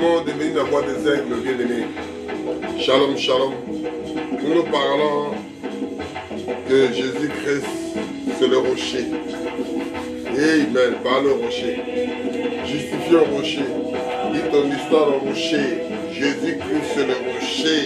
De venir la voix des aigles, bien-aimés. Shalom, shalom. Nous parlons que Jésus-Christ, c'est le rocher. Amen, par le rocher. Justifie au rocher. Dis ton histoire au rocher. Jésus-Christ, c'est le rocher.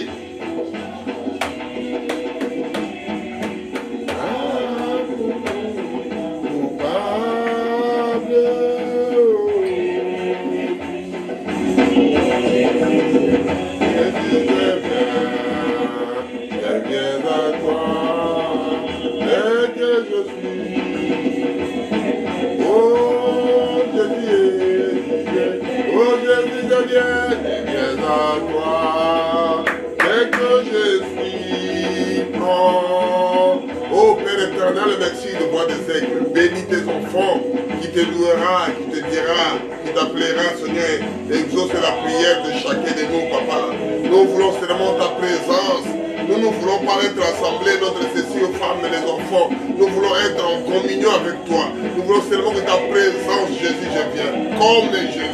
Merci de voir des aigles. Bénis tes enfants qui te louera, qui te dira, qui t'appellera, Seigneur. Exauce la prière de chacun de nous, Papa. Nous voulons seulement ta présence. Nous ne voulons pas être assemblés, notre ceci aux femmes et les enfants. Nous voulons être en communion avec toi. Nous voulons seulement que ta présence, Jésus, je viens. Comme Jésus.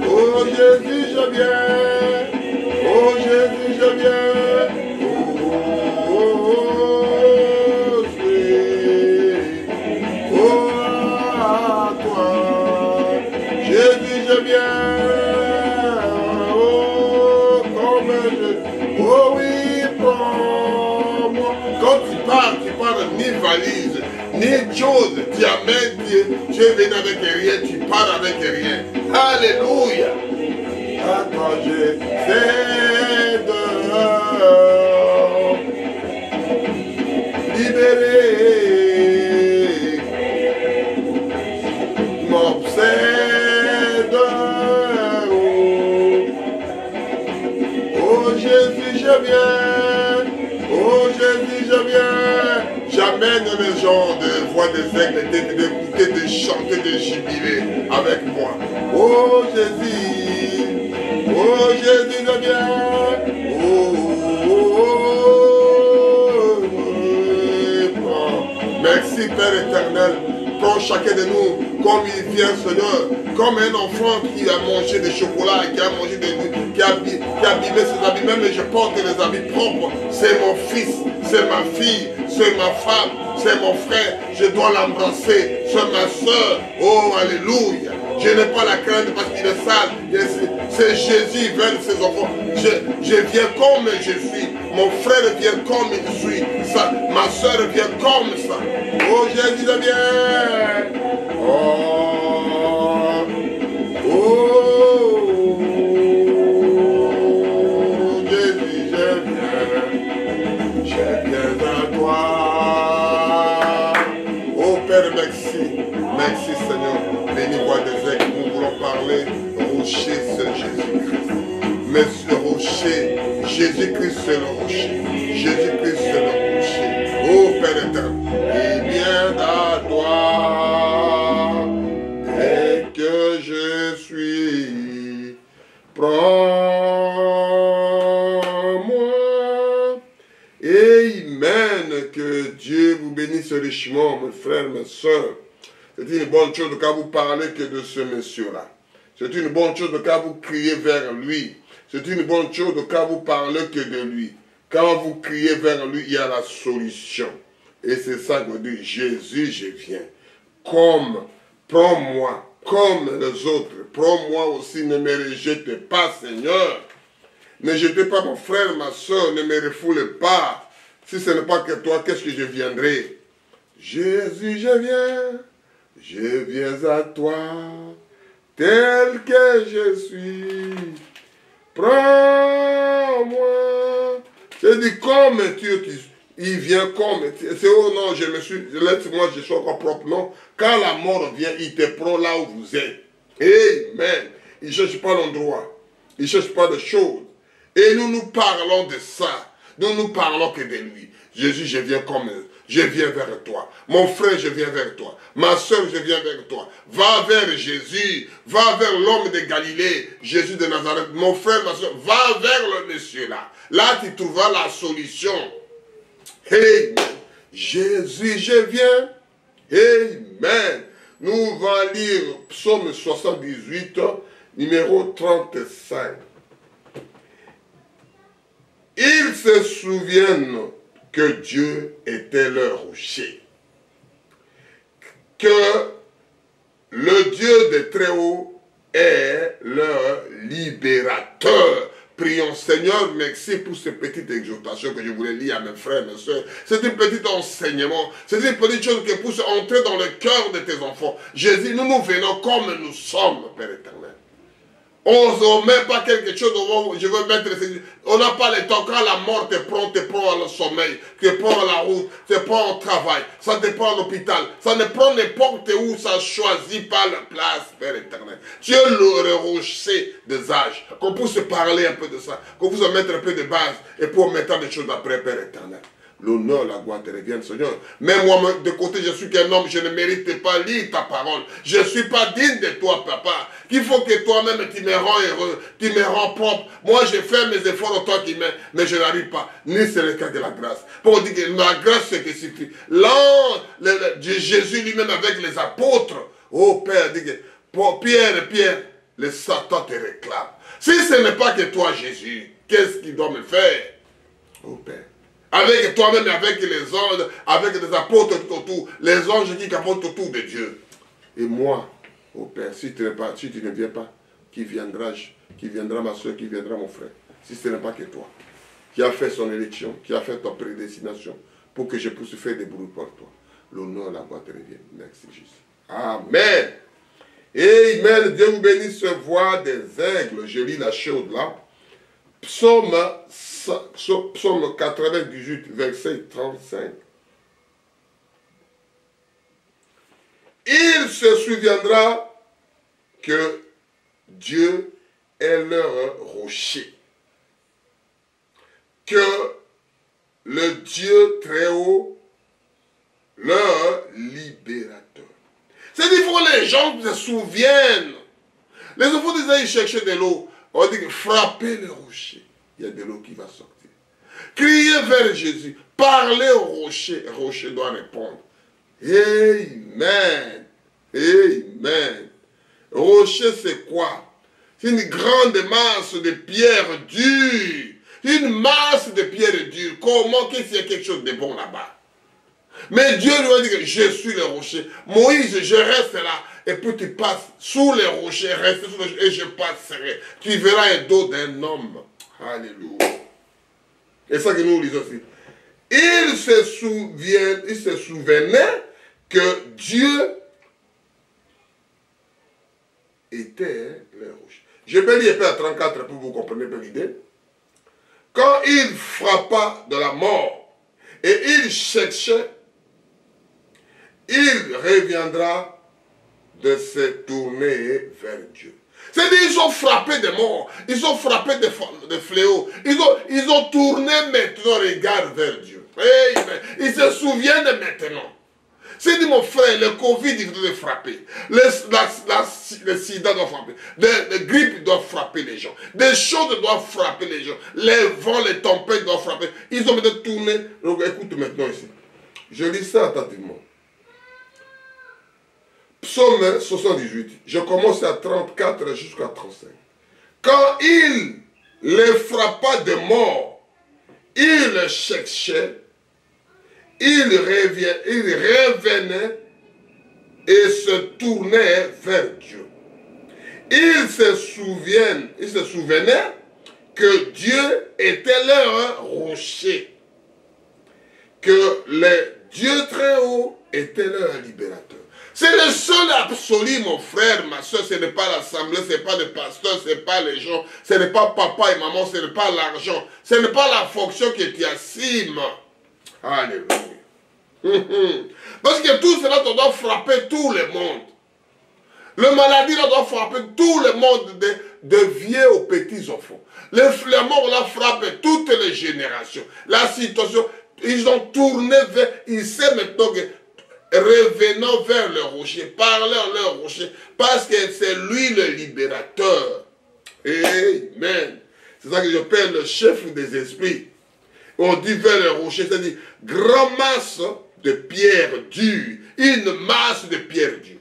Oh Jésus, je viens. Oh Jésus, je viens. Ni valise, ni chose, tu amènes, tu es venu avec rien, tu pars avec rien. Alléluia. À toi je cède, libéré, m'obsède. Oh Jésus, je viens. Oh Jésus, je viens. J'amène les gens de voix des aigles, d'écouter, de chanter, de jubiler avec moi. Oh Jésus, je viens. Merci Père éternel. Prends chacun de nous comme il vient, Seigneur, comme un enfant qui a mangé des chocolats, qui a mangé qui a abîmé ses habits, même je porte les habits propres. C'est mon fils, c'est ma fille, c'est ma femme, c'est mon frère, je dois l'embrasser, c'est ma soeur. Oh, alléluia. Je n'ai pas la crainte parce qu'il est sale. C'est Jésus vers ses enfants. Je viens comme je suis. Mon frère vient comme il suis. Ma soeur vient comme ça. Oh Jésus, je viens. Jésus, je viens à toi. Oh Père, merci. Merci Seigneur. Bénis-moi des aigles. Nous voulons parler rocher, c'est Jésus-Christ. Mais ce rocher, Jésus-Christ, c'est le rocher. Jésus-Christ, c'est le rocher. Oh Père éternel, il vient à toi et que je suis. Prends-moi. Amen. Que Dieu vous bénisse richement, mes frères, mes soeurs. C'est une bonne chose de quand vous parlez que de ce monsieur-là. C'est une bonne chose de quand vous criez vers lui. C'est une bonne chose de quand vous parlez que de lui. Quand vous criez vers lui, il y a la solution. Et c'est ça que dit Jésus, je viens. Comme, prends-moi. comme les autres. Prends-moi aussi, ne me rejette pas, Seigneur. Ne jetez pas mon frère, ma soeur, ne me refoule pas. Si ce n'est pas que toi, qu'est-ce que je viendrai? Jésus, je viens à toi, tel que je suis. Prends-moi. C'est dit, comme il vient comme, c'est oh non, je me suis, laisse-moi, je suis encore propre, non. Quand la mort vient, il te prend là où vous êtes. Amen. Il ne cherche pas l'endroit, il ne cherche pas de choses. Et nous parlons de ça. Nous parlons que de lui. Jésus, je viens comme je viens vers toi. Mon frère, je viens vers toi. Ma soeur, je viens vers toi. Va vers Jésus. Va vers l'homme de Galilée. Jésus de Nazareth. Mon frère, ma soeur, va vers le monsieur là. Là, tu trouveras la solution. Amen. Jésus, je viens. Amen. Nous allons lire Psaume 78, numéro 35. Ils se souviennent que Dieu était leur rocher, que le Dieu de Très-Haut est leur libérateur. Prions, Seigneur, merci pour cette petite exhortation que je voulais lire à mes frères et mes soeurs. C'est un petit enseignement, c'est une petite chose qui pousse à entrer dans le cœur de tes enfants. Jésus, nous venons comme nous sommes, Père éternel. On ne met pas quelque chose, je veux mettre, on n'a pas le temps, quand la mort te prend au sommeil, te prend à la route, te prend au travail, ça te prend à l'hôpital, ça ne prend n'importe où, ça choisit pas la place, Père éternel. Tu es le rocher des âges, qu'on puisse parler un peu de ça, qu'on puisse mettre un peu de base, et pour mettre des choses après, Père éternel. L'honneur, la gloire te reviennent, Seigneur. Mais moi, de côté, je suis qu'un homme, je ne mérite pas lire ta parole. Je ne suis pas digne de toi, papa. Il faut que toi-même, tu me rends heureux, tu me rends propre. Moi, je fais mes efforts, toi qui m'aimes, mais je n'arrive pas. Ni c'est le cas de la grâce. Pour dire que la grâce, c'est que suffit. Là, Jésus lui-même avec les apôtres, oh Père, dit que, pour Pierre, le Satan te réclame. Si ce n'est pas que toi, Jésus, qu'est-ce qu'il doit me faire? Oh Père. Avec toi-même, avec les anges, avec les apôtres tout autour, les anges qui capotent autour de Dieu. Et moi, oh Père, si tu ne viens pas, qui viendra ma soeur, qui viendra mon frère, si ce n'est pas que toi, qui a fait son élection, qui a fait ta prédestination, pour que je puisse faire des bruits pour toi. L'honneur, la gloire te revient. Merci Jésus. Amen. Amen. Dieu vous bénisse, voix des aigles. Je lis la chose là. Psaume 98, verset 35. Il se souviendra que Dieu est leur rocher, que le Dieu très haut, leur libérateur. C'est-à-dire qu'il faut que les gens se souviennent. Les enfants d'Isaïe cherchaient de l'eau. On dit que frappez le rocher, il y a de l'eau qui va sortir. Criez vers Jésus, parlez au rocher, le rocher doit répondre. Amen. Amen. Rocher, c'est quoi? C'est une grande masse de pierres dures. Une masse de pierres dures. Comment qu'il y a quelque chose de bon là-bas? Mais Dieu lui a dit que je suis le rocher. Moïse, je reste là. Et puis tu passes sous les rochers, reste sous les rochers, et je passerai. Tu verras un dos d'un homme. Alléluia. Et ça que nous lisons aussi. Il se souvenait que Dieu était le rocher. Je peux lire à 34 pour vous comprendre un peu l'idée. Quand il frappa de la mort et il cherchait, il reviendra de se tourner vers Dieu. C'est-à-dire qu'ils ont frappé des morts, ils ont frappé des fléaux, ils ont tourné maintenant le regard vers Dieu. Amen. Ils se souviennent de maintenant. C'est dit mon frère, le Covid il doit frapper, le sida doit frapper, le grippe doit frapper les gens, des choses doivent frapper les gens, les vents, les tempêtes doivent frapper. Ils ont maintenant tourné. Donc écoute maintenant ici, je lis ça attentivement. Psaume 78, je commence à 34 jusqu'à 35. Quand il les frappa de mort, il les cherchait, il revenait et se tournaient vers Dieu. Ils se souvenaient que Dieu était leur rocher, que le Dieu très haut était leur libérateur. C'est le seul absolu, mon frère, ma soeur. Ce n'est pas l'assemblée, ce n'est pas le pasteur, ce n'est pas les gens, ce n'est pas papa et maman, ce n'est pas l'argent, ce n'est pas la fonction qui t'assime. Alléluia. Parce que tout cela doit frapper tout le monde. Le maladie là, doit frapper tout le monde, de vieux aux petits enfants. La mort là frappe toutes les générations. La situation, ils ont tourné vers, ils savent maintenant que revenant vers le rocher, parlant leur rocher, parce que c'est lui le libérateur. Amen. C'est ça que j'appelle le chef des esprits. On dit vers le rocher, c'est-à-dire grande masse de pierre dure, une masse de pierre dure.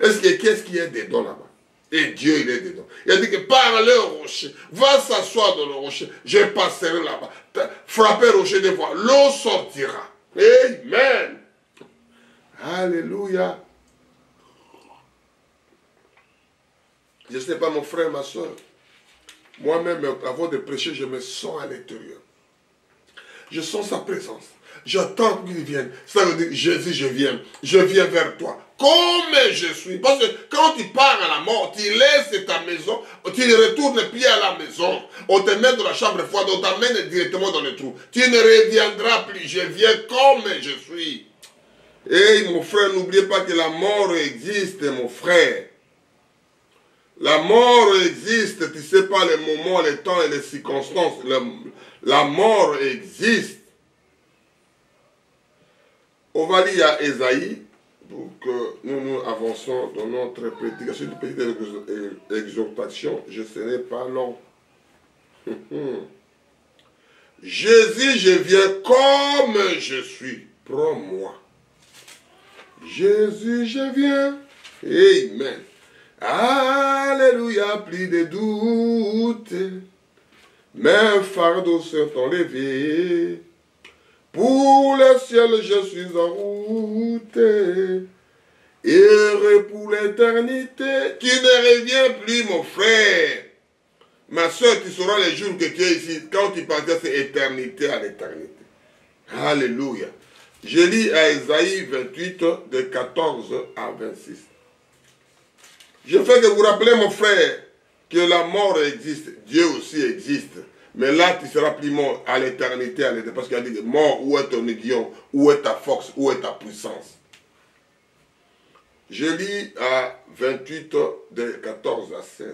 Qu'est-ce qu'il y a dedans là-bas? Et Dieu, il est dedans. Il a dit que par le rocher, va s'asseoir dans le rocher, je passerai là-bas. Frappez le rocher des fois, l'eau sortira. Amen. Alléluia. Je ne sais pas, mon frère, ma soeur. Moi-même, avant de prêcher, je me sens à l'intérieur. Je sens sa présence. J'attends qu'il vienne. Ça veut dire, Jésus, je viens vers toi. Comme je suis. Parce que quand tu pars à la mort, tu laisses ta maison, tu retournes pied à la maison. On te met dans la chambre froide, on t'amène directement dans le trou. Tu ne reviendras plus. Je viens comme je suis. Et mon frère, n'oubliez pas que la mort existe, mon frère. La mort existe, tu ne sais pas les moments, les temps et les circonstances. La mort existe. On va lire à Ésaïe pour que nous avançons dans notre prédication, une petite exhortation. Ce n'est pas long. Jésus, je viens comme je suis. Prends-moi. Jésus, je viens. Amen. Alléluia, plus de doute. Mes fardeaux sont enlevés. Pour le ciel, je suis en route. Heureux pour l'éternité. Tu ne reviens plus, mon frère. Ma soeur, tu sauras les jours que tu es ici. Quand tu partiras, c'est éternité à l'éternité. Alléluia. Je lis à Ésaïe 28, de 14 à 26. Je fais que vous rappelez, mon frère, que la mort existe. Dieu aussi existe. Mais là, tu seras plus mort à l'éternité. Parce qu'il a dit, mort, où est ton aiguillon? Où est ta force? Où est ta puissance? Je lis à 28, de 14 à 16.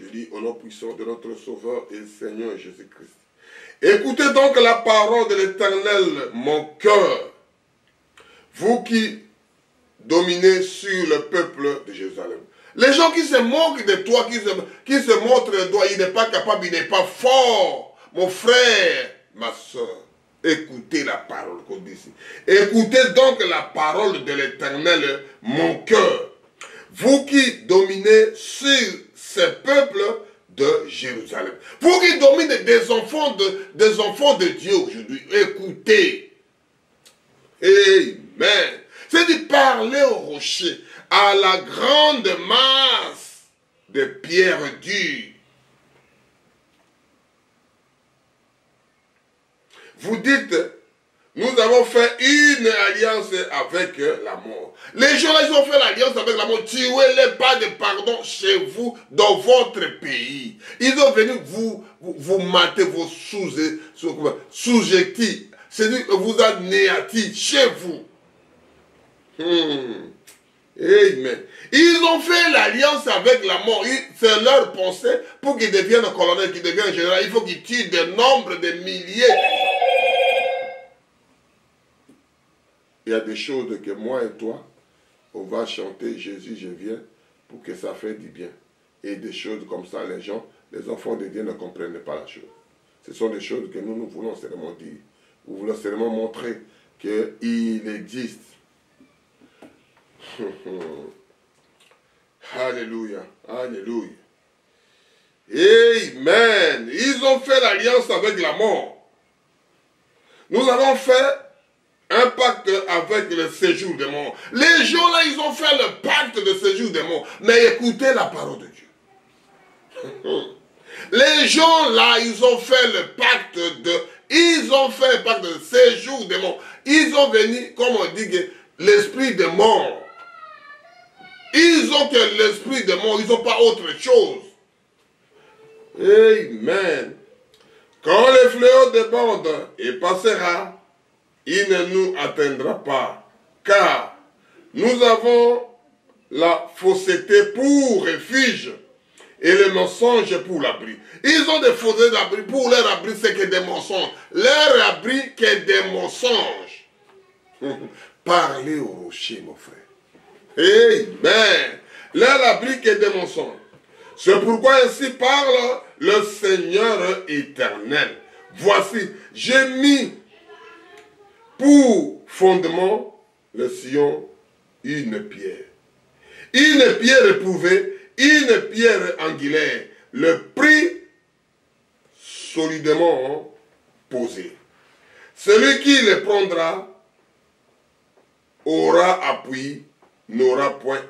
Je lis au nom puissant de notre Sauveur et Seigneur Jésus-Christ. Écoutez donc la parole de l'Éternel, mon cœur, vous qui dominez sur le peuple de Jérusalem. Les gens qui se moquent de toi, qui se montrent le doigt, il n'est pas capable, il n'est pas fort. Mon frère, ma soeur, écoutez la parole qu'on dit ici. Écoutez donc la parole de l'Éternel, mon cœur, vous qui dominez sur ce peuple de Jérusalem. Vous qui dominez des enfants de Dieu aujourd'hui, écoutez. Amen. C'est de parler au rocher, à la grande masse de pierres dures. Vous dites, nous avons fait une alliance avec la mort. Les gens là, ils ont fait l'alliance avec la mort. Tuez-les, pas de pardon chez vous, dans votre pays. Ils ont venu vous mater vos sous-jectifs. C'est-à-dire que vous anéantis chez vous. Amen. Ils ont fait l'alliance avec la mort. C'est leur pensée pour qu'ils deviennent colonel, qu'ils deviennent général. Il faut qu'ils tuent des nombres de milliers. Il y a des choses que moi et toi, on va chanter Jésus, je viens, pour que ça fait du bien. Et des choses comme ça, les enfants de Dieu ne comprennent pas la chose. Ce sont des choses que nous voulons seulement dire. Nous voulons seulement montrer qu'il existe. Alléluia, alléluia. Amen. Ils ont fait l'alliance avec la mort. Nous avons fait un un pacte avec le séjour des morts. Les gens là, ils ont fait le pacte de séjour des morts. Mais écoutez la parole de Dieu. Les gens là, ils ont fait le pacte de séjour des morts. Ils ont venu, comme on dit, l'esprit des morts. Ils ont que l'esprit des morts, ils n'ont pas autre chose. Amen. Quand le fléau déborde et passera, il ne nous atteindra pas, car nous avons la fausseté pour refuge et le mensonge pour l'abri. Ils ont des faussetés d'abri. Pour leur abri, c'est que des mensonges. Leur abri, que des mensonges. Parlez au rocher, mon frère. Amen. Leur abri, que des mensonges. C'est pourquoi ainsi parle le Seigneur éternel. Voici, j'ai mis pour fondement le Sion une pierre. Une pierre éprouvée, une pierre angulaire. Le prix solidement posé. Celui qui le prendra aura appui, n'aura point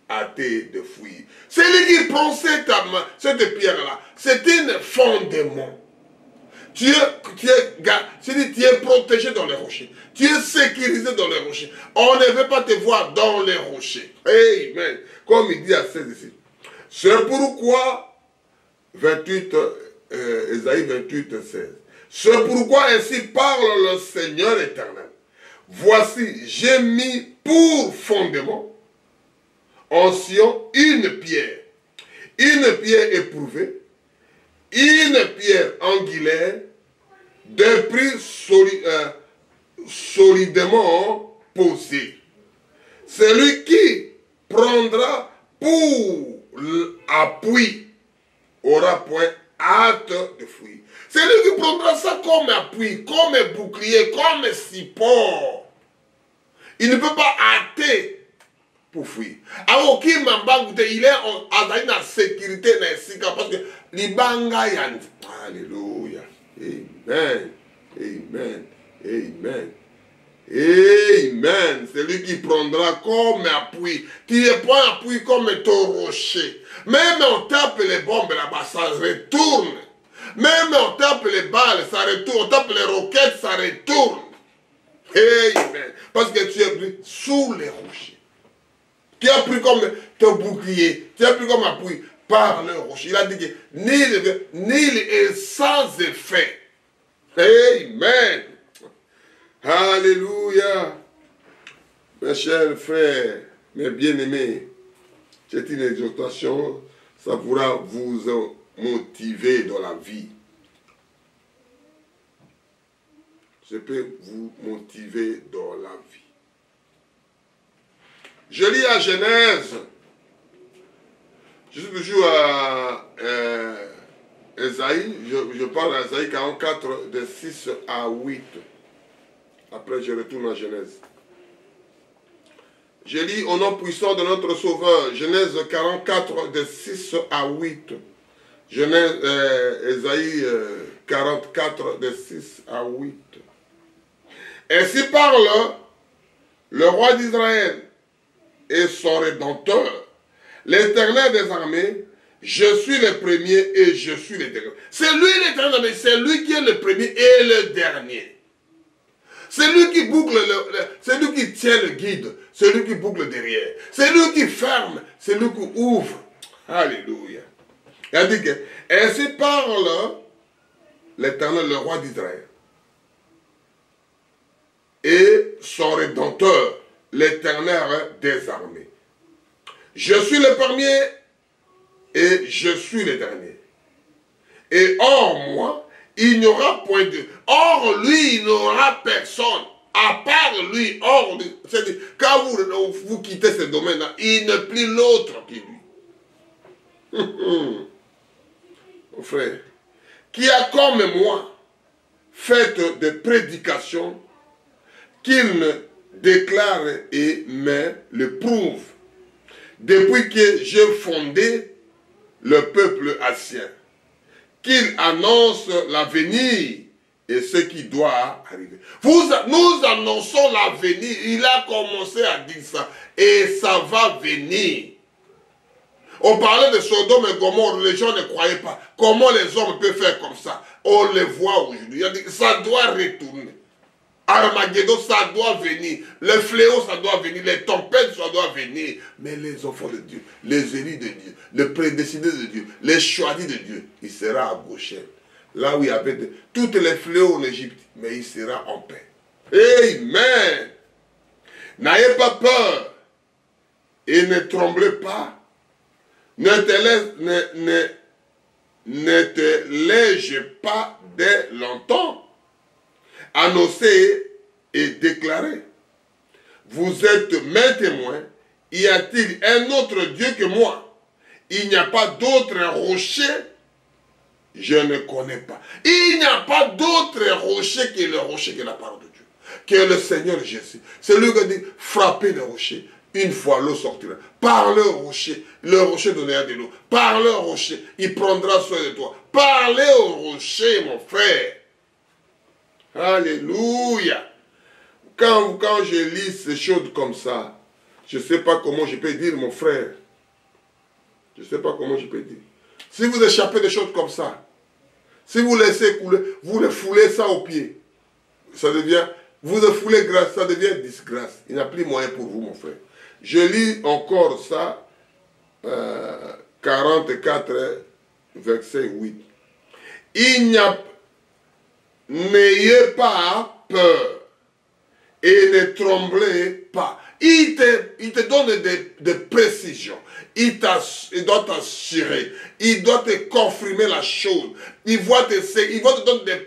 hâté de fuir. Celui qui prend cette pierre-là, c'est un fondement. Tu es protégé dans les rochers. Tu es sécurisé dans les rochers. On ne veut pas te voir dans les rochers. Amen. Comme il dit à 16 ici. C'est pourquoi, Ésaïe 28, 16. C'est pourquoi ainsi parle le Seigneur éternel. Voici, j'ai mis pour fondement en Sion une pierre éprouvée, une pierre angulaire, de prix solidement posé. Celui qui prendra pour appui aura point hâte de fuir. Celui qui prendra ça comme appui, comme bouclier, comme support, il ne peut pas hâter pour fuir. Alors, qui il est en sécurité, parce que l'ibanga yandi. Alléluia. Amen. Amen. Amen. Amen. C'est lui qui prendra comme appui. Tu ne prends appui comme ton rocher. Même on tape les bombes là-bas, ça retourne. Même on tape les balles, ça retourne. On tape les roquettes, ça retourne. Amen. Parce que tu es pris sous les rochers. Tu as pris comme ton bouclier. Tu as pris comme appui par le rocher. Il a dit que nul est sans effet. Amen. Alléluia. Mes chers frères, mes bien-aimés, c'est une exhortation, ça pourra vous motiver dans la vie. Je peux vous motiver dans la vie. Je lis à Genèse. Je suis toujours à Ésaïe. Je parle à Ésaïe 44, de 6 à 8. Après, je retourne à Genèse. Je lis au nom puissant de notre Sauveur. Genèse 44, de 6 à 8. Ésaïe 44, de 6 à 8. Ainsi parle le roi d'Israël et son Rédempteur, l'Éternel des armées. Je suis le premier et je suis le dernier. C'est lui l'Éternel, mais c'est lui qui est le premier et le dernier. C'est lui qui boucle, c'est lui qui tient le guide, c'est lui qui boucle derrière. C'est lui qui ferme, c'est lui qui ouvre. Alléluia. Il a dit que, ainsi parle l'Éternel, le roi d'Israël, et son Rédempteur, l'Éternel des armées. Je suis le premier et je suis le dernier. Et hors moi, il n'y aura point de... Hors lui, il n'y aura personne. À part lui, hors lui. C'est-à-dire, quand vous quittez ce domaine-là, il n'est plus l'autre qui lui. Mon frère, qui a comme moi fait des prédications qu'il ne déclare et me le prouve. Depuis que j'ai fondé le peuple haïtien, qu'il annonce l'avenir et ce qui doit arriver. Nous annonçons l'avenir. Il a commencé à dire ça. Et ça va venir. On parlait de Sodome et Gomorrhe, les gens ne croyaient pas. Comment les hommes peuvent faire comme ça? On les voit aujourd'hui. Ça doit retourner. Armageddon, ça doit venir. Le fléau, ça doit venir. Les tempêtes, ça doit venir. Mais les enfants de Dieu, les élus de Dieu, les prédestinés de Dieu, les choisis de Dieu, il sera à Goshen. Là où il y avait toutes les fléaux en Égypte, mais il sera en paix. Amen. N'ayez pas peur et ne tremblez pas. Ne te laisse pas dès longtemps. Annoncez et déclarez. Vous êtes mes témoins. Y a-t-il un autre Dieu que moi? Il n'y a pas d'autre rocher. Je ne connais pas. Il n'y a pas d'autre rocher que le rocher que la parole de Dieu. Que le Seigneur Jésus. C'est lui qui dit, frappez le rocher. Une fois l'eau sortira. Par le rocher donnera de l'eau. Par le rocher, il prendra soin de toi. Parlez au rocher, mon frère. Alléluia. Quand je lis ces choses comme ça, je ne sais pas comment je peux dire, mon frère. Je ne sais pas comment je peux dire. Si vous échappez des choses comme ça, si vous laissez couler, vous le foulez ça au pied, ça devient, vous le foulez grâce, ça devient disgrâce. Il n'y a plus moyen pour vous, mon frère. Je lis encore ça, 44, verset 8. N'ayez pas peur et ne tremblez pas. Il te donne des précisions. Il doit t'assurer. Il doit te confirmer la chose. Il va te donner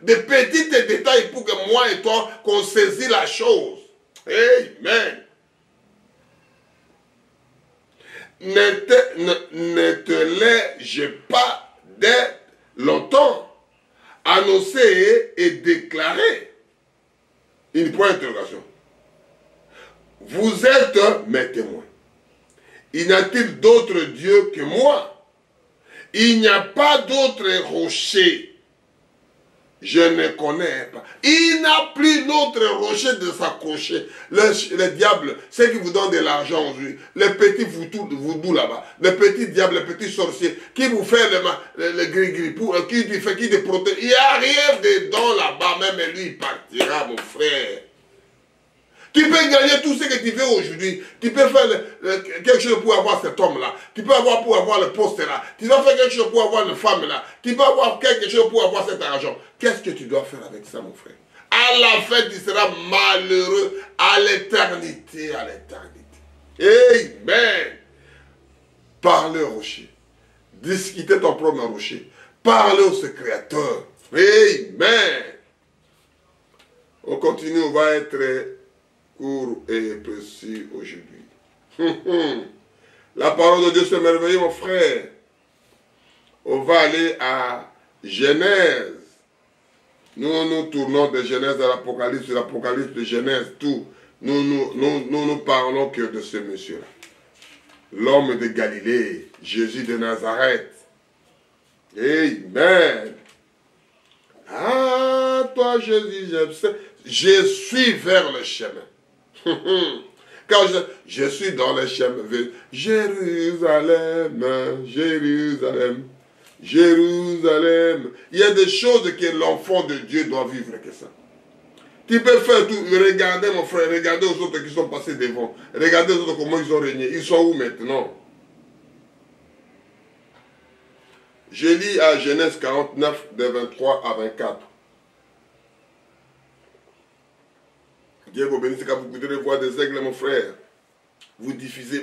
des petits détails pour que moi et toi, qu'on saisit la chose. Amen. Ne te laisse pas dès longtemps. Annoncer et déclarer. Une point d'interrogation. Vous êtes mes témoins. Il n'y a-t-il d'autre Dieu que moi? Il n'y a pas d'autre rocher. Je ne connais pas. Il n'a plus d'autre rocher de s'accrocher. Le diable, c'est qui vous donne de l'argent aujourd'hui. Le petit voodoo là-bas. Le petit diable, le petit sorcier, qui vous fait le gris-gris, qui te protège. Il n'y a rien dedans là-bas, même lui, il partira, mon frère. Tu peux gagner tout ce que tu veux aujourd'hui. Tu peux faire quelque chose pour avoir cet homme-là. Tu peux avoir pour avoir le poste-là. Tu dois faire quelque chose pour avoir une femme-là. Tu peux avoir quelque chose pour avoir cet argent. Qu'est-ce que tu dois faire avec ça, mon frère? À la fin, tu seras malheureux à l'éternité, à l'éternité. Amen. Parle au rocher. Discutez ton propre rocher. Parle au Créateur. Amen. On continue, on va être court et précis aujourd'hui. La parole de Dieu c'est merveilleux, mon frère. On va aller à Genèse. Nous tournons de Genèse à l'Apocalypse, de l'Apocalypse de Genèse, tout. Nous parlons que de ce monsieur-là. L'homme de Galilée, Jésus de Nazareth. Amen. Ah, toi Jésus, je suis vers le chemin. Quand je suis dans le chemin, Jérusalem, Jérusalem, Jérusalem. Il y a des choses que l'enfant de Dieu doit vivre que ça. Tu peux faire tout. Regardez mon frère, regardez aux autres qui sont passés devant. Regardez aux autres comment ils ont régné. Ils sont où maintenant? Je lis à Genèse 49, de 23 à 24. Dieu vous bénisse quand vous goûtez les voix des aigles, mon frère. Vous diffusez.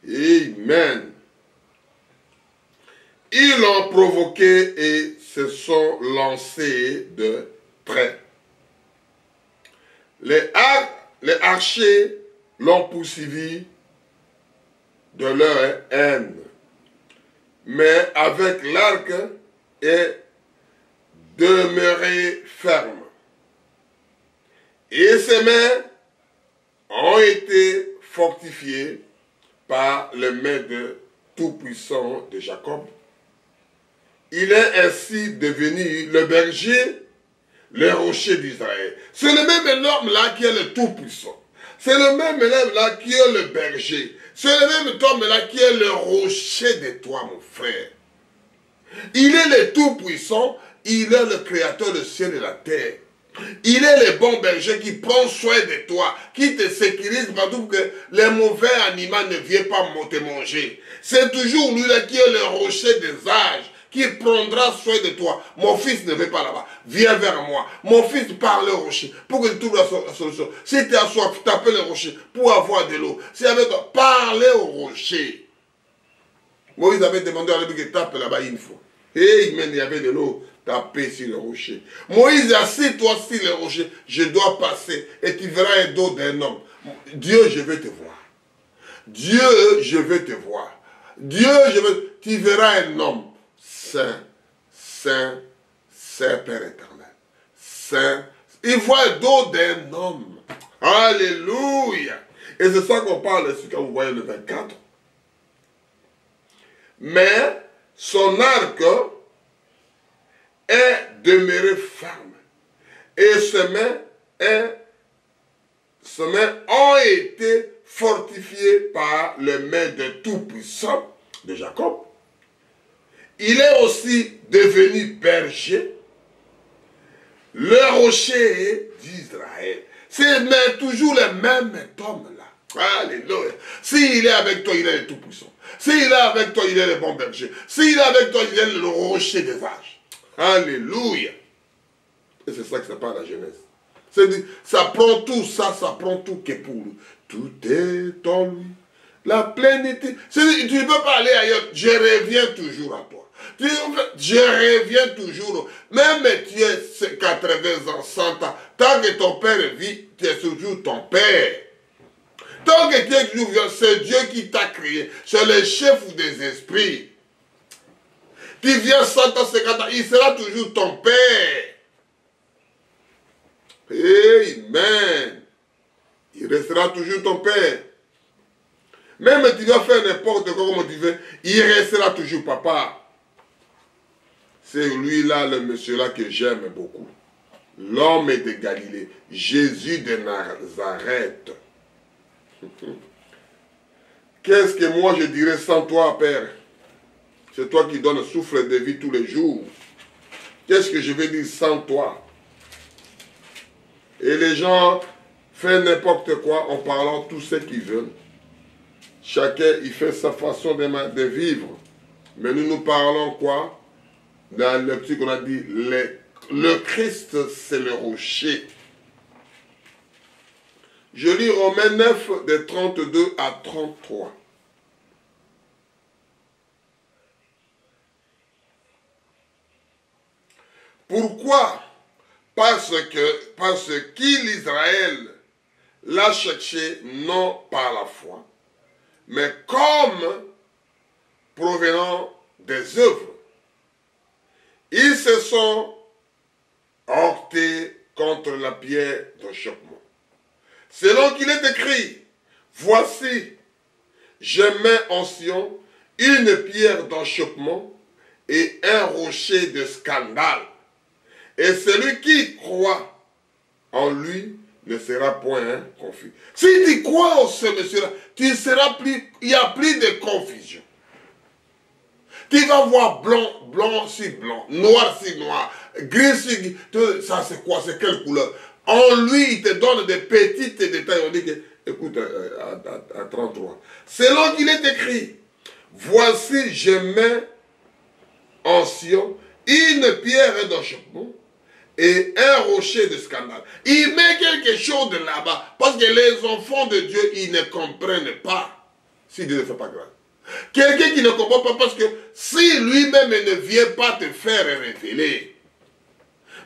Amen. Ils l'ont provoqué et se sont lancés de près. Les archers l'ont poursuivi de leur haine. Mais avec l'arc est demeuré ferme. Et ses mains ont été fortifiées par le main de Tout-Puissant de Jacob. il est ainsi devenu le berger, le rocher d'Israël. C'est le même homme-là qui est le Tout-Puissant. C'est le même homme-là qui est le berger. C'est le même homme-là qui est le rocher de toi, mon frère. Il est le Tout-Puissant, il est le Créateur du ciel et de la terre. Il est le bon berger qui prend soin de toi, qui te sécurise partout pour que les mauvais animaux ne viennent pas te manger. C'est toujours lui-là qui est le rocher des âges, qui prendra soin de toi. Mon fils ne va pas là-bas. Viens vers moi. Mon fils parle au rocher pour que tu trouves la solution. Si tu as soif, t'appelles le rocher pour avoir de l'eau. Si avec toi, parlez au rocher. Moïse avait demandé à lui que tape là-bas une fois. Et il y avait de l'eau. Tapez sur le rocher. Moïse, assis-toi sur le rocher. Je dois passer et tu verras un dos d'un homme. Dieu, je veux te voir. Dieu, je veux te voir. Dieu, tu verras un homme. Saint, Saint, Saint Père éternel. Saint. Il voit le dos d'un homme. Alléluia. Et c'est ça qu'on parle ici quand vous voyez le 24. Mais son arc est demeuré ferme. Et ses mains ont été fortifiées par les mains de Tout-Puissant de Jacob. Il est aussi devenu berger, le rocher d'Israël. C'est toujours le même homme-là. Alléluia. S'il est avec toi, il est le Tout-Puissant. S'il est avec toi, il est le bon berger. S'il est avec toi, il est le rocher des âges. Alléluia. Et c'est ça que ça parle la Genèse. Ça prend tout ça, ça prend tout que pour lui. Tout est en lui. La plénitude. Tu ne peux pas aller ailleurs. Je reviens toujours à toi. Je reviens toujours. Même tu es 80 ans, 100 ans. Tant que ton père vit, tu es toujours ton père. Tant que tu es toujours vivant, c'est Dieu qui t'a créé. C'est le chef des esprits. Tu viens 100 ans, 50 ans, il sera toujours ton père. Amen. Il restera toujours ton père. Même tu vas faire n'importe quoi comme tu veux, il restera toujours papa. C'est lui-là, le monsieur-là que j'aime beaucoup. L'homme de Galilée, Jésus de Nazareth. Qu'est-ce que moi je dirais sans toi, Père? C'est toi qui donnes le souffle de vie tous les jours. Qu'est-ce que je vais dire sans toi? Et les gens font n'importe quoi en parlant tout ce qu'ils veulent. Chacun, il fait sa façon de vivre. Mais nous parlons quoi? Dans le petit qu'on a dit, le Christ, c'est le rocher. Je lis Romains 9, de 32 à 33. Pourquoi? Parce qu'il, Israël, l'a cherché non par la foi, mais comme provenant des œuvres. Ils se sont heurtés contre la pierre d'achoppement. Selon qu'il est écrit, voici, je mets en Sion une pierre d'achoppement et un rocher de scandale. Et celui qui croit en lui ne sera point confus. Si tu crois en ce monsieur-là, tu seras plus, il n'y a plus de confusion. Tu vas voir blanc, blanc si blanc, noir si noir, gris si gris. Ça c'est quoi? C'est quelle couleur? En lui, il te donne des petits détails. On dit que, écoute, à 33. Selon qu'il est écrit, voici, je mets en Sion une pierre d'achoppement et un rocher de scandale. Il met quelque chose de là-bas. Parce que les enfants de Dieu, ils ne comprennent pas. Si Dieu ne fait pas grâce. Quelqu'un qui ne comprend pas parce que si lui-même ne vient pas te faire révéler.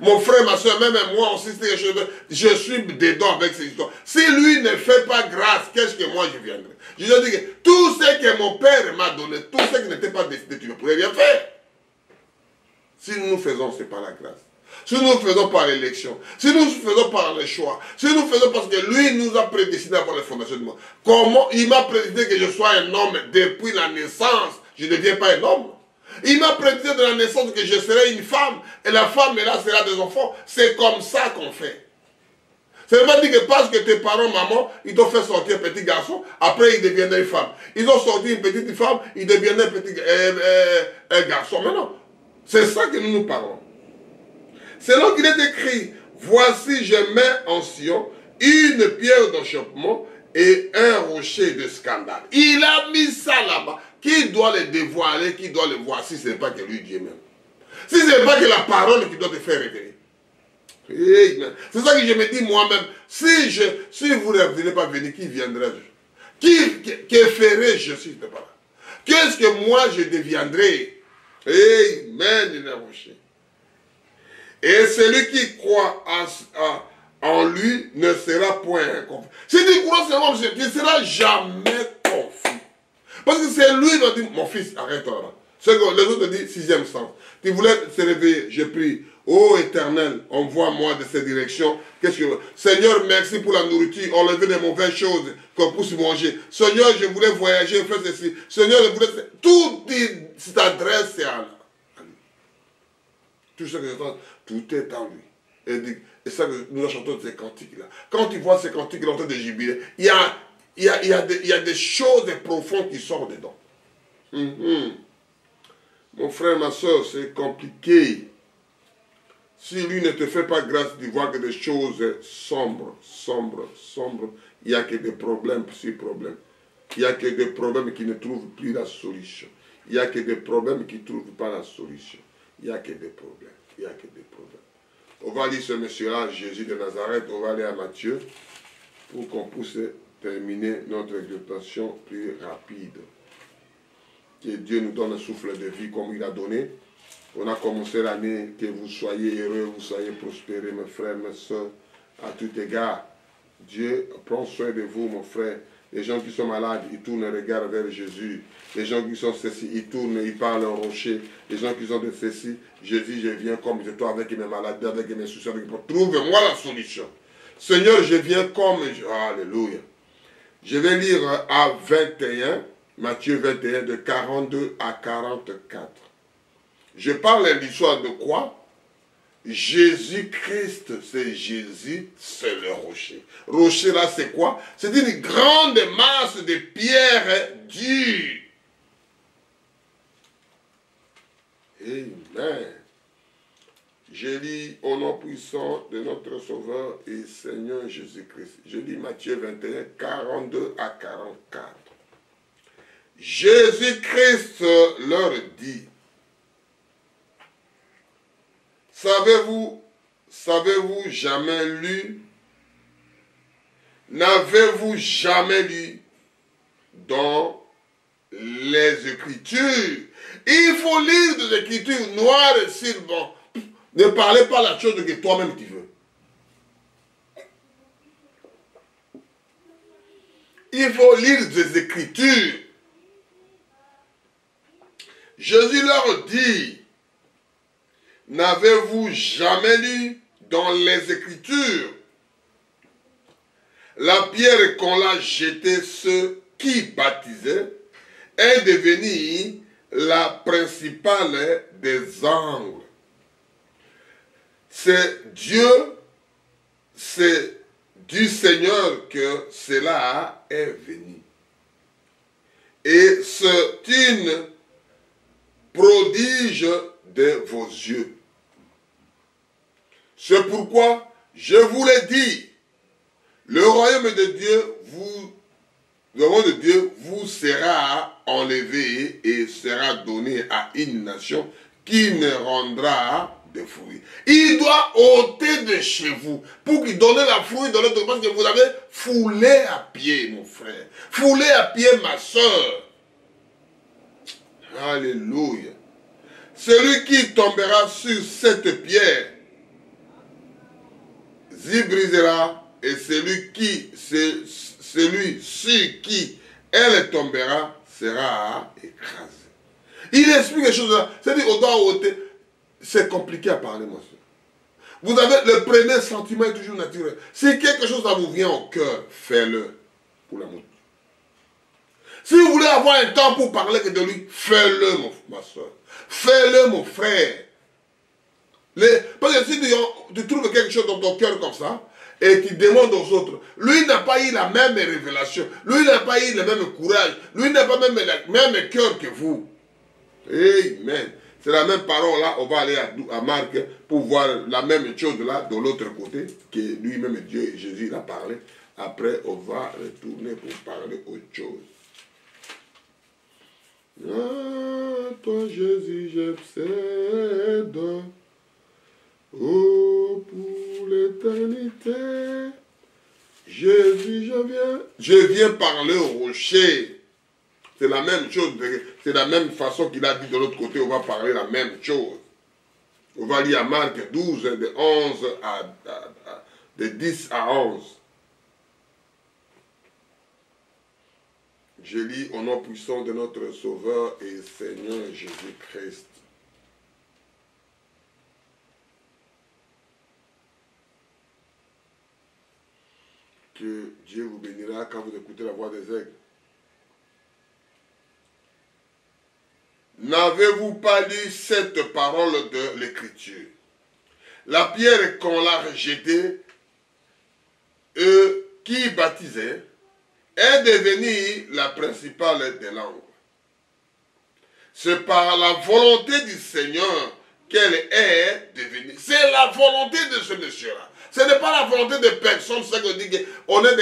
Mon frère, ma soeur, même moi aussi, je suis dedans avec ces histoires. Si lui ne fait pas grâce, qu'est-ce que moi je viendrai? Je dis que tout ce que mon père m'a donné, tout ce qui n'était pas décidé, tu ne pourrais rien faire. Si nous nous faisons, c'est par la grâce. Si nous nous faisons par l'élection, si nous nous faisons par le choix, si nous faisons parce que lui nous a prédestiné avant la fondation du monde. Comment il m'a prédestiné que je sois un homme depuis la naissance, je ne deviens pas un homme. Il m'a prédit de la naissance que je serai une femme, et la femme, et là, sera des enfants. C'est comme ça qu'on fait. Ça ne veut pas dire que parce que tes parents, maman, ils t'ont fait sortir un petit garçon, après ils deviendraient une femme. Ils ont sorti une petite femme, ils deviendraient un garçon. Mais non, c'est ça que nous parlons. C'est là qu'il est écrit, voici je mets en Sion une pierre d'achoppement et un rocher de scandale. Il a mis ça là-bas. Qui doit le dévoiler, qui doit le voir, si ce n'est pas que lui, Dieu même. Si ce n'est pas que la parole qui doit te faire révéler. C'est ça que je me dis moi-même. Si vous ne venez pas venir, qui viendrai-je? Qui ferai-je si je n'étais pas là? Qu'est-ce que moi je deviendrai? Amen. Et celui qui croit en lui ne sera point confus. Si tu crois seulement, tu ne seras jamais confus. Parce que c'est lui qui va dire, mon fils, arrête-toi là. Les autres disent, sixième sens. Tu voulais se réveiller, je prie. Ô Éternel, envoie-moi de cette direction. Qu'est-ce que Seigneur, merci pour la nourriture. Enlever des mauvaises choses qu'on puisse manger. Seigneur, je voulais voyager, faire ceci. Seigneur, je voulais... Tout s'adresse à lui. Tout ce que je pense, tout est en lui. Et ça que nous chantons ces cantiques-là. Quand tu vois ces cantiques-là en train de jubiler, il y a des choses profondes qui sortent dedans. Mon frère, ma soeur, c'est compliqué. Si lui ne te fait pas grâce, tu vois que des choses sombres. Il n'y a que des problèmes sur problèmes. Il n'y a que des problèmes qui ne trouvent plus la solution. Il n'y a que des problèmes qui ne trouvent pas la solution. Il n'y a que des problèmes. Il n'y a que des problèmes. On va lire ce monsieur-là, Jésus de Nazareth. On va aller à Matthieu pour qu'on puisse terminer notre exhortation plus rapide. Que Dieu nous donne un souffle de vie comme il a donné. On a commencé l'année, que vous soyez heureux, vous soyez prospérés, mes frères, mes soeurs, à tout égard. Dieu prend soin de vous, mon frère. Les gens qui sont malades, ils tournent le regard vers Jésus. Les gens qui sont ceci, ils tournent, ils parlent au rocher. Les gens qui sont de ceci, Jésus, je viens comme je suis avec mes maladies, avec mes soucis. Trouve-moi la solution. Seigneur, je viens comme... Alléluia. Je vais lire à 21, Matthieu 21, de 42 à 44. Je parle de l'histoire de quoi? Jésus-Christ, c'est Jésus, c'est le rocher. Rocher là, c'est quoi? C'est une grande masse de pierres dures. Amen. Je lis au nom puissant de notre Sauveur et Seigneur Jésus-Christ. Je lis Matthieu 21, 42 à 44. Jésus-Christ leur dit, Savez-vous jamais lu? N'avez-vous jamais lu dans les Écritures? Il faut lire des Écritures noires et sur blanc. Ne parlez pas la chose que toi-même tu veux. Il faut lire des Écritures. Jésus leur dit, n'avez-vous jamais lu dans les Écritures la pierre qu'on l'a jetée, ceux qui baptisaient, est devenue la principale des angles. C'est du Seigneur que cela est venu. Et c'est une prodige de vos yeux. C'est pourquoi je vous l'ai dit, le royaume de Dieu vous sera enlevé et sera donné à une nation qui ne rendra de fruits. Il doit ôter de chez vous pour qu'il donne la fruit dans l'autre parce que vous avez foulé à pied, mon frère. Foulé à pied, ma soeur. Alléluia. Celui qui tombera sur cette pierre s'y brisera, et celui sur qui elle tombera sera écrasé. Il explique quelque chose là. C'est-à-dire, on doit ôter. C'est compliqué à parler, mon soeur. Vous avez le premier sentiment est toujours naturel. Si quelque chose ça vous vient au cœur, faites-le pour l'amour. Si vous voulez avoir un temps pour parler de lui, fais-le, ma soeur. Fais-le, mon frère. Parce que si tu trouves quelque chose dans ton cœur comme ça, et tu demandes aux autres, lui n'a pas eu la même révélation, lui n'a pas eu le même courage, lui n'a pas même le même cœur que vous. Amen. C'est la même parole là, on va aller à Marc pour voir la même chose là de l'autre côté, que lui-même Dieu, Jésus a parlé. Après, on va retourner pour parler autre chose. Ah, toi Jésus, j'obsède, oh, pour l'éternité. Jésus, je viens parler au rocher. C'est la même chose, c'est la même façon qu'il a dit de l'autre côté, on va parler la même chose. On va lire à Marc 12, de 10 à 11. Je lis au nom puissant de notre Sauveur et Seigneur Jésus-Christ. Que Dieu vous bénira quand vous écoutez la voix des aigles. N'avez-vous pas lu cette parole de l'Écriture? La pierre qu'on l'a rejetée, qui baptisait, est devenue la principale des langues. C'est par la volonté du Seigneur qu'elle est devenue. C'est la volonté de ce monsieur-là. Ce n'est pas la volonté de personne, c'est ça que je dis, on est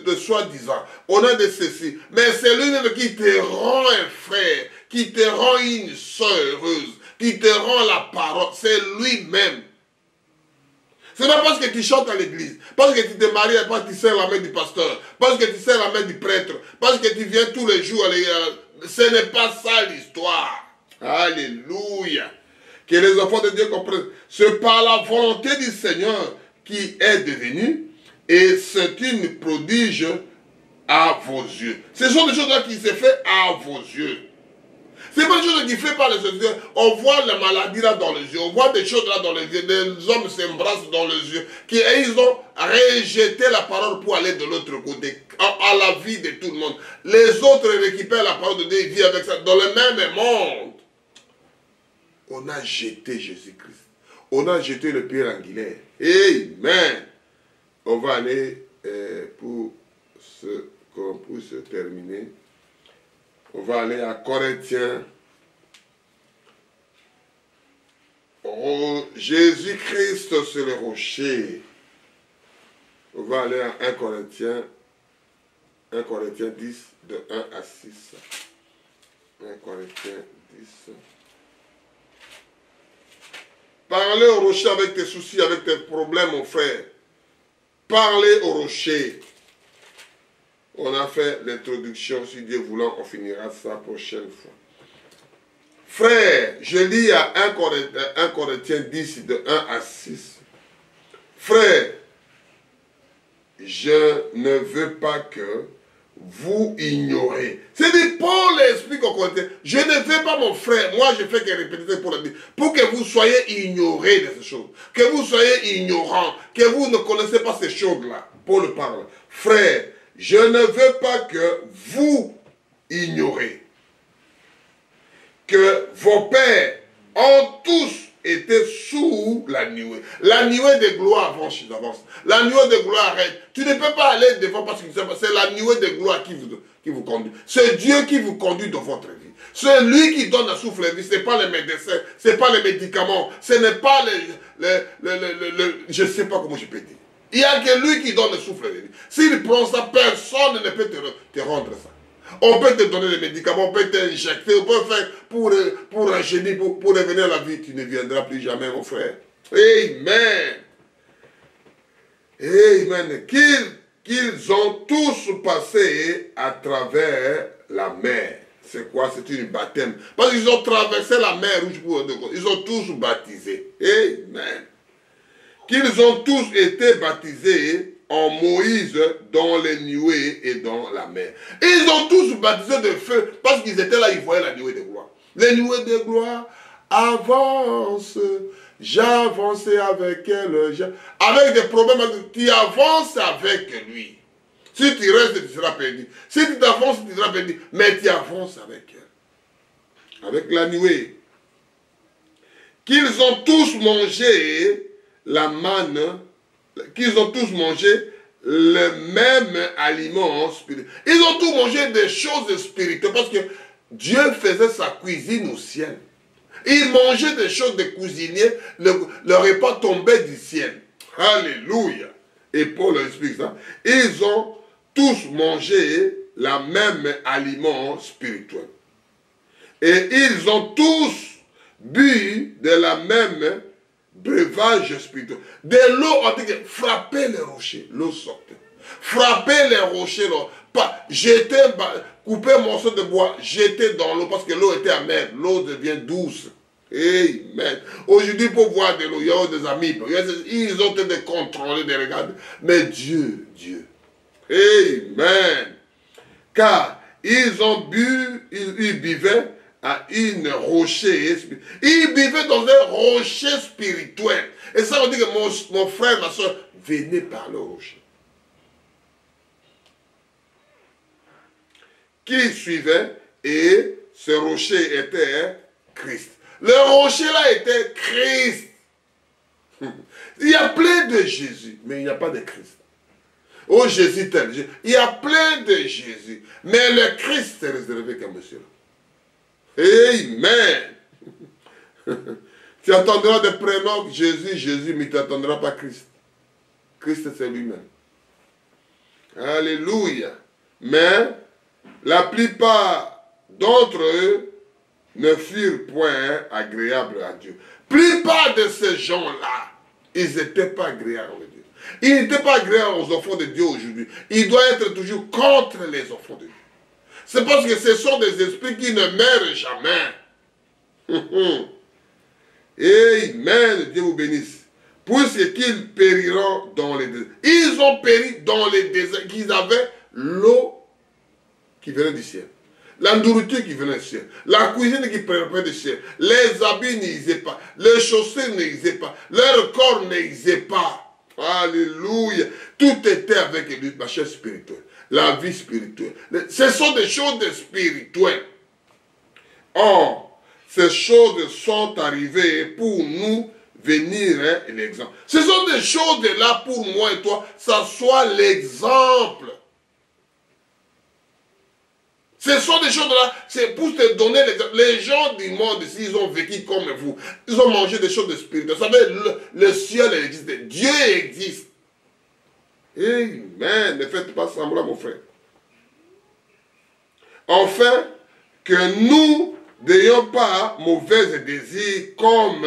de soi-disant, on est de ceci. Mais c'est lui-même qui te rend un frère, qui te rend une soeur heureuse, qui te rend la parole. C'est lui-même. Ce n'est pas parce que tu chantes à l'église, parce que tu te maries et parce que tu sers la main du pasteur, parce que tu sers la main du prêtre, parce que tu viens tous les jours à l'église. Ce n'est pas ça l'histoire. Alléluia. Que les enfants de Dieu comprennent. C'est par la volonté du Seigneur qui est devenu, et c'est une prodige à vos yeux. Ce sont des choses-là qui se fait à vos yeux. Ce n'est pas des choses qui fait par les yeux. On voit la maladie là dans les yeux, on voit des choses là dans les yeux, des hommes s'embrassent dans les yeux, et ils ont rejeté la parole pour aller de l'autre côté, à la vie de tout le monde. Les autres récupèrent la parole de Dieu et vivent avec ça dans le même monde. On a jeté Jésus-Christ. On a jeté le pierre angulaire. Amen. On va aller pour qu'on puisse terminer. On va aller à Corinthiens. Oh, Jésus-Christ, c'est le rocher. On va aller à 1 Corinthiens 10, de 1 à 6. 1 Corinthiens 10. Parlez au rocher avec tes soucis, avec tes problèmes, mon frère. Parlez au rocher. On a fait l'introduction, si Dieu voulant, on finira ça la prochaine fois. Frère, je lis à 1 Corinthiens 10, de 1 à 6. Frère, je ne veux pas que vous ignorez. C'est-à-dire, Paul explique au Corinthiens, je ne veux pas, mon frère, moi je fais que répéter pour le dire, pour que vous soyez ignorés de ces choses, que vous soyez ignorants, que vous ne connaissez pas ces choses-là. Paul parle. Frère, je ne veux pas que vous ignorez que vos pères ont tous été sous la nuée. La nuée de gloire avance. La nuée de gloire arrête. Tu ne peux pas aller devant parce que c'est la nuée de gloire qui vous conduit. C'est Dieu qui vous conduit dans votre vie. C'est lui qui donne la souffle de vie. Ce n'est pas les médecins, ce n'est pas les médicaments, ce n'est pas je ne sais pas comment je peux dire. Il n'y a que lui qui donne le souffle de vie. S'il prend ça, personne ne peut te rendre ça. On peut te donner des médicaments, on peut t'injecter, on peut faire pour enchaîner, pour revenir à la vie. Tu ne viendras plus jamais, mon frère. Amen. Amen. Qu'ils ont tous passé à travers la mer. C'est quoi? C'est une baptême. Parce qu'ils ont traversé la mer rouge pour eux. Ils ont tous baptisé. Amen. Qu'ils ont tous été baptisés en Moïse dans les nuées et dans la mer. Ils ont tous baptisé de feu parce qu'ils étaient là, ils voyaient la nuée de gloire. Les nuées de gloire avancent. J'avance avec elle. Avec des problèmes, tu avances avec lui. Si tu restes, tu seras perdu. Si tu t'avances, tu seras perdu. Mais tu avances avec elle. Avec la nuée. Qu'ils ont tous mangé la manne, qu'ils ont tous mangé le même aliment spirituel. Ils ont tous mangé des choses spirituelles parce que Dieu faisait sa cuisine au ciel. Ils mangeaient des choses de cuisiniers, le repas tombait du ciel. Alléluia. Et Paul explique ça. Ils ont tous mangé la même aliment spirituel. Et ils ont tous bu de la même breuvage spirituel. De l'eau, on dit que frapper les rochers, l'eau sortait. Frapper les rochers, pas jeter, couper un morceau de bois, jeter dans l'eau parce que l'eau était amère, l'eau devient douce. Amen. Aujourd'hui, pour boire de l'eau, il y a des amis, ils ont été de contrôler, de regarder. Mais Dieu. Amen. Car ils ont bu, ils buvaient à une rocher spirituel. Ils buvaient dans un rocher spirituel. Et ça veut dire que mon frère, ma soeur, venez par le rocher. Qui suivait, et ce rocher était Christ. Le rocher là était Christ. Il y a plein de Jésus, mais il n'y a pas de Christ. Oh Jésus tel. Il y a plein de Jésus, mais le Christ est réservé qu'à monsieur. Amen. Tu attendras des prénoms Jésus, mais tu n'attendras pas Christ. Christ c'est lui-même. Alléluia. Mais la plupart d'entre eux ne furent point agréables à Dieu. La plupart de ces gens-là, ils n'étaient pas agréables à Dieu. Ils n'étaient pas agréables aux enfants de Dieu aujourd'hui. Ils doivent être toujours contre les enfants de Dieu. C'est parce que ce sont des esprits qui ne meurent jamais. Amen. Dieu vous bénisse. Puisqu'ils périront dans les déserts. Ils ont péri dans les déserts. Ils avaient l'eau qui venait du ciel. La nourriture qui venait du ciel. La cuisine qui préparait du ciel. Les habits n'existaient pas. Les chaussures n'existaient pas. Leur corps n'existait pas. Alléluia. Tout était avec lui, ma chair spirituelle. La vie spirituelle. Ce sont des choses spirituelles. Or, ces choses sont arrivées pour nous venir l'exemple. Ce sont des choses là pour moi et toi. Ça soit l'exemple. Ce sont des choses là, c'est pour te donner l'exemple. Les gens du monde ici, ils ont vécu comme vous. Ils ont mangé des choses de spirituelles. Vous savez, le ciel existe. Dieu existe. Amen. Ne faites pas semblant, mon frère. Enfin, que nous n'ayons pas mauvais désirs comme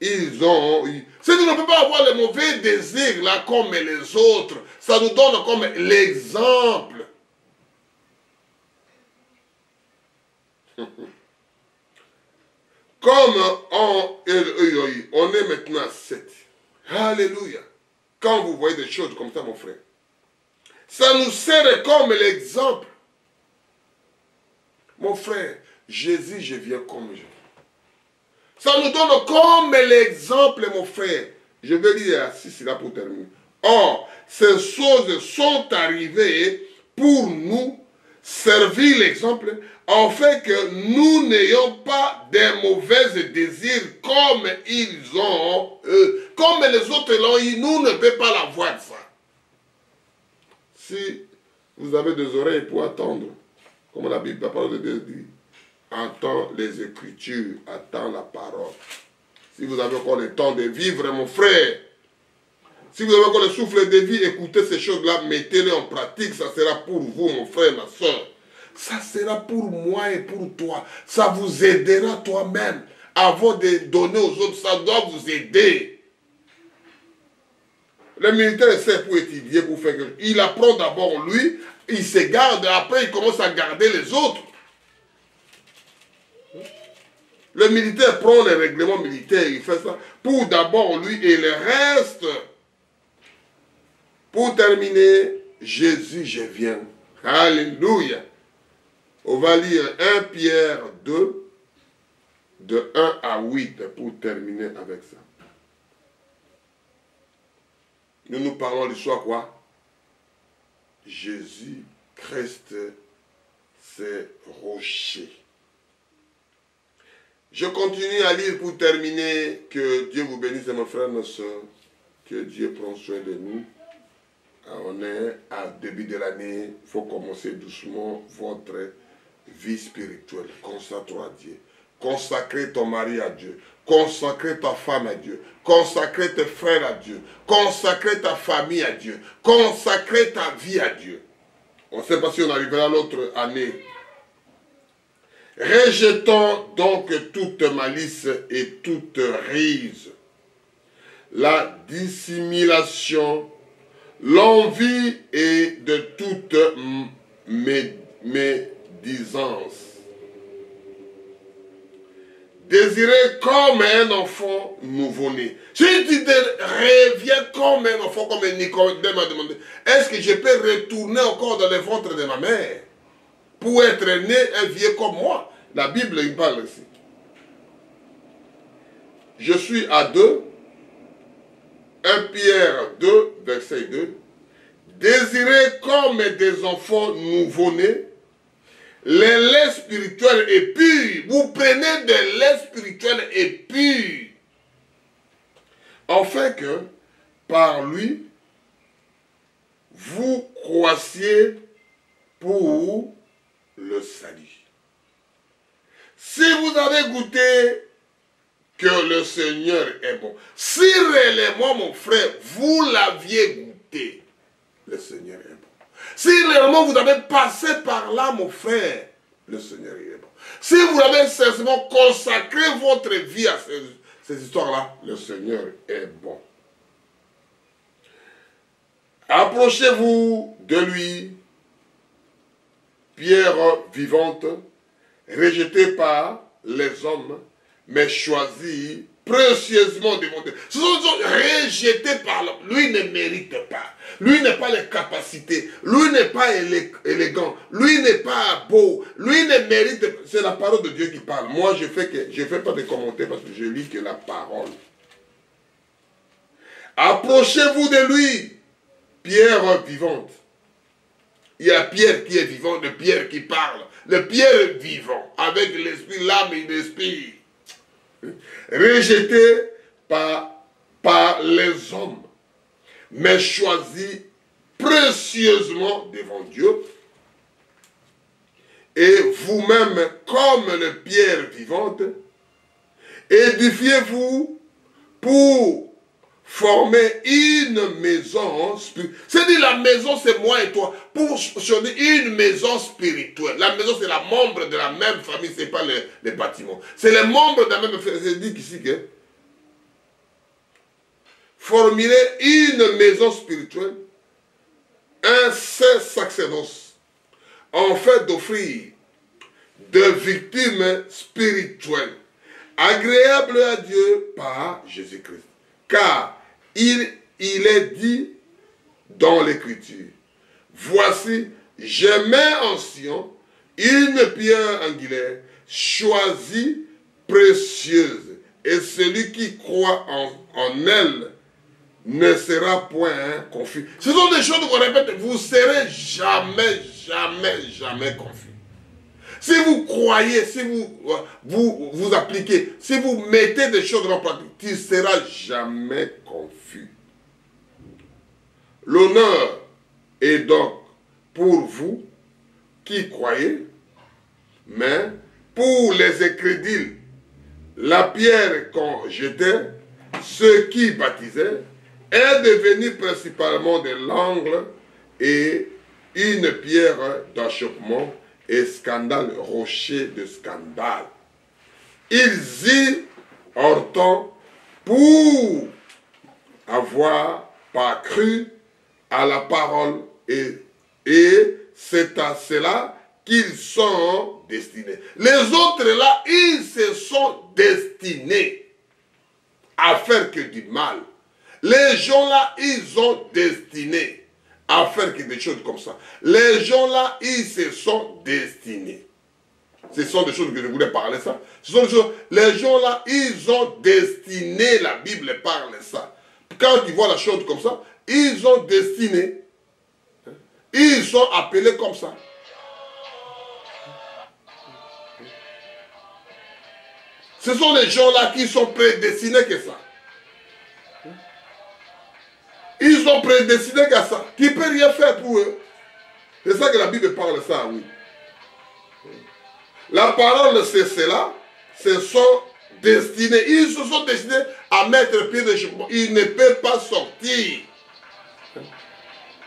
ils ont eu. Si nous ne pouvons pas avoir les mauvais désirs là comme les autres, ça nous donne comme l'exemple. Comme on est maintenant à 7. Alléluia. Quand vous voyez des choses comme ça, mon frère, ça nous sert comme l'exemple. Mon frère, Jésus, je viens comme je viens. Ça nous donne comme l'exemple, mon frère. Je vais lire assis là pour terminer. Or, ces choses sont arrivées pour nous servir l'exemple, afin que nous n'ayons pas des mauvais désirs comme ils ont, comme les autres l'ont eu, nous ne pouvons pas l'avoir ça. Si vous avez des oreilles pour attendre, comme la Bible, la parole de Dieu dit, entends les Écritures, attends la parole. Si vous avez encore le temps de vivre, mon frère, si vous avez encore le souffle de vie, écoutez ces choses-là, mettez-les en pratique, ça sera pour vous, mon frère, ma soeur. Ça sera pour moi et pour toi. Ça vous aidera toi-même. Avant de donner aux autres, ça doit vous aider. Le militaire essaie pour étudier, pour faire quelque chose. Il apprend d'abord lui, il se garde, après il commence à garder les autres. Le militaire prend les règlements militaires, il fait ça pour d'abord lui et le reste. Pour terminer, Jésus, je viens. Alléluia. On va lire 1 Pierre 2, de 1 à 8, pour terminer avec ça. Nous parlons du soir quoi? Jésus-Christ, c'est rocher. Je continue à lire pour terminer. Que Dieu vous bénisse, mes frères, mes soeurs. Que Dieu prenne soin de nous. On est à début de l'année. Il faut commencer doucement votre vie spirituelle. Consacre-toi à Dieu. Consacrer ton mari à Dieu. Consacrer ta femme à Dieu. Consacrer tes frères à Dieu. Consacrer ta famille à Dieu. Consacrer ta vie à Dieu. On ne sait pas si on arrivera à l'autre année. Rejetons donc toute malice et toute rise, la dissimulation, l'envie et de toute médisance. Désirez comme un enfant nouveau-né. Si tu reviens comme un enfant, comme Nicodème m'a demandé, est-ce que je peux retourner encore dans le ventre de ma mère pour être né un vieux comme moi? La Bible il parle ici. Je suis à 1 Pierre 2, verset 2. Désirez comme des enfants nouveau-nés les laits spirituels et purs. Vous prenez des laits spirituels et purs. Afin que, par lui, vous croissiez pour le salut. Si vous avez goûté que le Seigneur est bon, si réellement, mon frère, vous l'aviez goûté, le Seigneur est bon. Si réellement vous avez passé par là, mon frère, le Seigneur est bon. Si vous avez sincèrement consacré votre vie à ces histoires-là, le Seigneur est bon. Approchez-vous de lui, pierre vivante, rejetée par les hommes, mais choisie précieusement devant Dieu. Ce sont des gens rejetés par l'homme. Lui ne mérite pas. Lui n'a pas les capacités. Lui n'est pas élégant. Lui n'est pas beau. Lui ne mérite. C'est la parole de Dieu qui parle. Moi, je fais pas de commentaires parce que je lis que la parole. Approchez-vous de lui, pierre vivante. Il y a Pierre qui est vivant, le Pierre qui parle. Le Pierre vivant, avec l'esprit, l'âme et l'esprit. Rejeté par les hommes, mais choisi précieusement devant Dieu. Et vous-même, comme le pierre vivante, édifiez-vous pour former une maison spirituelle. C'est-à-dire la maison, c'est moi et toi. Pour former une maison spirituelle. La maison, c'est la membre de la même famille, ce n'est pas les bâtiments. C'est les membres de la même famille. C'est dit ici que formuler une maison spirituelle, un saint sacerdoce, en fait d'offrir de victimes spirituelles, agréables à Dieu par Jésus-Christ. Car il est dit dans l'Écriture, voici, je mets en Sion une pierre angulaire, choisie, précieuse, et celui qui croit en elle ne sera point confus. Ce sont des choses qu'on répète, vous ne serez jamais confus. Si vous croyez, si vous appliquez, si vous mettez des choses en pratique, tu ne seras jamais confus. L'honneur est donc pour vous qui croyez, mais pour les incrédules, la pierre qu'on jetait, ceux qui baptisaient, est devenue principalement de l'angle et une pierre d'achoppement et scandale, rocher de scandale. Ils y ortent pour avoir pas cru à la parole et c'est à cela qu'ils sont destinés. Les autres là, ils se sont destinés à faire que du mal. Les gens là, ils ont destiné à faire que des choses comme ça. Les gens là, ils se sont destinés. Ce sont des choses que je voulais parler ça. Ce sont des choses, les gens là, ils ont destiné, la Bible parle ça. Quand ils voient la chose comme ça, ils ont destiné. Ils sont appelés comme ça. Ce sont les gens-là qui sont prédestinés que ça. Ils sont prédestinés qu'à ça. Tu ne peux rien faire pour eux. C'est ça que la Bible parle, ça, oui. La parole, c'est cela. Ce sont destinés. Ils se sont destinés à mettre pied de chemin. Ils ne peuvent pas sortir.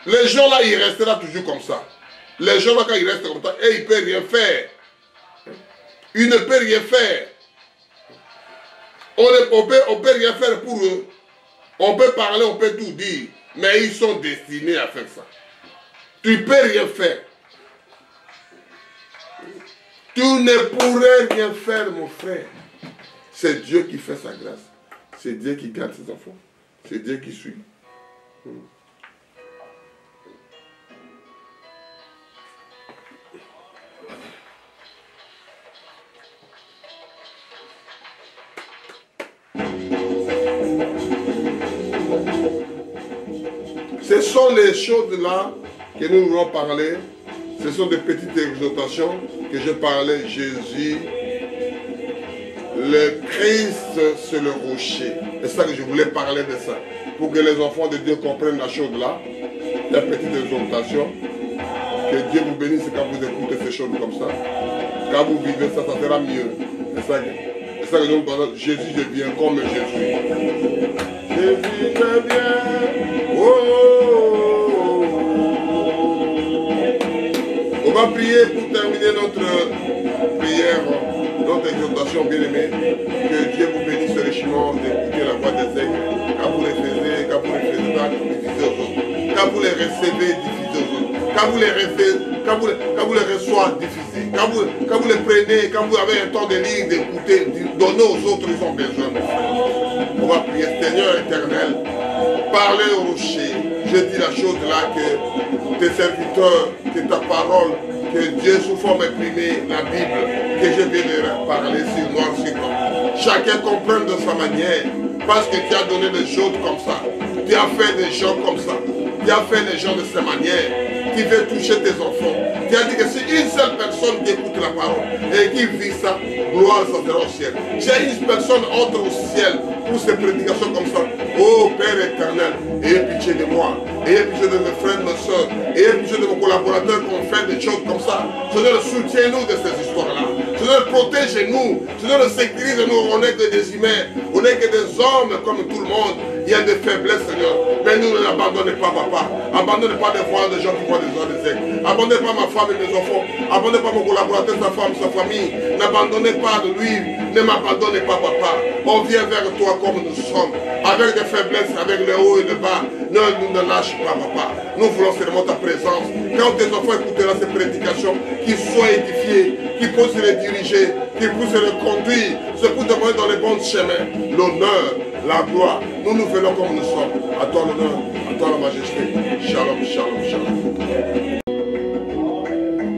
Les gens là, ils resteront toujours comme ça. Les gens là, quand ils restent comme ça, et ils ne peuvent rien faire. Ils ne peuvent rien faire. On peut rien faire pour eux. On peut parler, on peut tout dire. Mais ils sont destinés à faire ça. Tu ne peux rien faire. Tu ne pourrais rien faire, mon frère. C'est Dieu qui fait sa grâce. C'est Dieu qui garde ses enfants. C'est Dieu qui suit. Ce sont les choses-là que nous voulons parler. Ce sont des petites exhortations que je parlais. Jésus, le Christ, c'est le rocher. C'est ça que je voulais parler de ça. Pour que les enfants de Dieu comprennent la chose là. La petite exhortation. Que Dieu vous bénisse quand vous écoutez ces choses comme ça. Quand vous vivez ça, ça sera mieux. C'est ça que nous parlons. Jésus, je viens comme je suis. Jésus, je viens. On va prier pour terminer notre prière, notre exhortation bien-aimée. Que Dieu vous bénisse richement d'écouter la voix des aigles. Quand vous les faites, quand vous les faites pas, diffusez aux autres. Quand vous les recevez, diffusez aux autres. Quand vous les recevez, quand vous les reçoivez, diffusez. Quand vous les prenez, quand vous avez un temps de lire, d'écouter, donnez aux autres, ils ont besoin, mon frère. On va prier, Seigneur éternel, parlez au rocher. Je dis la chose là que tes serviteurs, que ta parole, que Dieu sous forme imprimée, la Bible, que je viens de parler sur noir, sur blanc. Chacun comprenne de sa manière, parce que tu as donné des choses comme ça. Tu as fait des gens comme ça. Tu as fait les gens de cette manière. Qui veut toucher tes enfants. Tu as dit que si une seule personne qui écoute la parole et qui vit ça, gloire ça sera au ciel. J'ai une personne entre au ciel pour ces prédications comme ça. Oh Père éternel, ayez pitié de moi. Ayez pitié de mes frères, mes soeurs. Ayez pitié de mes collaborateurs qui ont fait des choses comme ça. Seigneur, soutiens-nous de ces histoires-là. Seigneur, protège-nous. Seigneur, sécurise-nous. On n'est que des humains. On n'est que des hommes comme tout le monde. Il y a des faiblesses, Seigneur. Mais nous ne l'abandonnez pas, papa. Abandonnez pas de voir des gens qui voient des gens des aigles. Abandonnez pas ma femme et mes enfants. Abandonnez pas mon collaborateur, sa femme, sa famille. N'abandonnez pas de lui. Ne m'abandonnez pas, papa. On vient vers toi comme nous sommes. Avec des faiblesses, avec le haut et le bas. Nous ne lâche pas, papa. Nous voulons seulement ta présence. Quand tes enfants écouteront ces prédications, qu'ils soient édifiés, qu'ils puissent les diriger, qu'ils puissent les conduire, se puissent demander dans les bons chemins. L'honneur, la gloire, nous venons comme nous sommes. À toi l'honneur, à toi la majesté. Shalom, shalom.